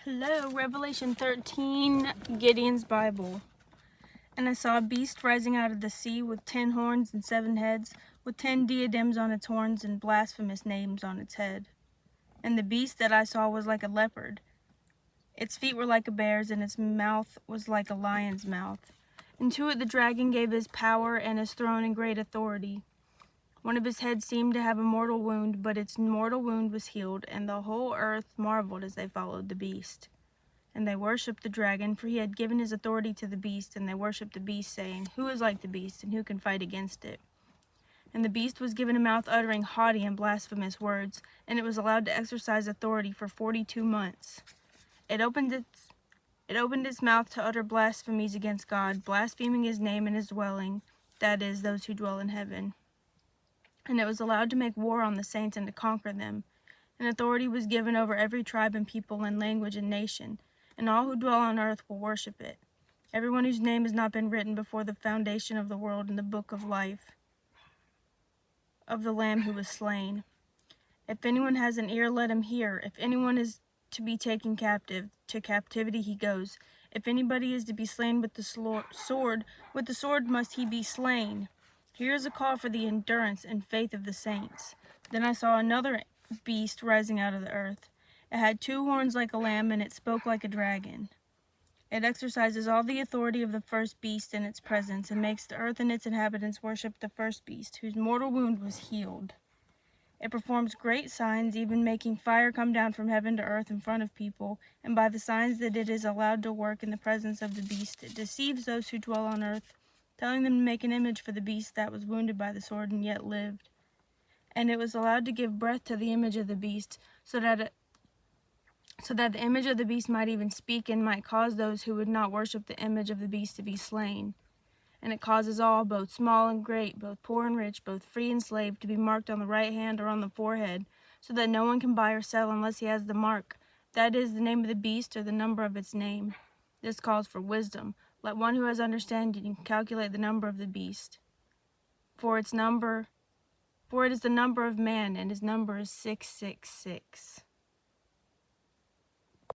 Hello, Revelation 13, Gideon's Bible. And I saw a beast rising out of the sea with 10 horns and 7 heads, with 10 diadems on its horns and blasphemous names on its head. And the beast that I saw was like a leopard. Its feet were like a bear's, and its mouth was like a lion's mouth. And to it the dragon gave his power and his throne and great authority. One of his heads seemed to have a mortal wound, but its mortal wound was healed, and the whole earth marveled as they followed the beast. And they worshipped the dragon, for he had given his authority to the beast, and they worshipped the beast, saying, "Who is like the beast, and who can fight against it?" And the beast was given a mouth uttering haughty and blasphemous words, and it was allowed to exercise authority for 42 months. It opened its mouth to utter blasphemies against God, blaspheming his name and his dwelling, that is, those who dwell in heaven. And it was allowed to make war on the saints and to conquer them. And authority was given over every tribe and people and language and nation, and all who dwell on earth will worship it. Everyone whose name has not been written before the foundation of the world in the book of life of the Lamb who was slain. If anyone has an ear, let him hear. If anyone is to be taken captive, to captivity he goes. If anybody is to be slain with the sword, with the sword must he be slain. Here is a call for the endurance and faith of the saints. Then I saw another beast rising out of the earth. It had 2 horns like a lamb, and it spoke like a dragon. It exercises all the authority of the first beast in its presence, and makes the earth and its inhabitants worship the first beast, whose mortal wound was healed. It performs great signs, even making fire come down from heaven to earth in front of people, and by the signs that it is allowed to work in the presence of the beast, it deceives those who dwell on earth, telling them to make an image for the beast that was wounded by the sword and yet lived. And it was allowed to give breath to the image of the beast, so that the image of the beast might even speak and might cause those who would not worship the image of the beast to be slain. And it causes all, both small and great, both poor and rich, both free and slave, to be marked on the right hand or on the forehead, so that no one can buy or sell unless he has the mark, that is, the name of the beast or the number of its name. This calls for wisdom. Let one who has understanding calculate the number of the beast. For it is the number of man, and his number is 666.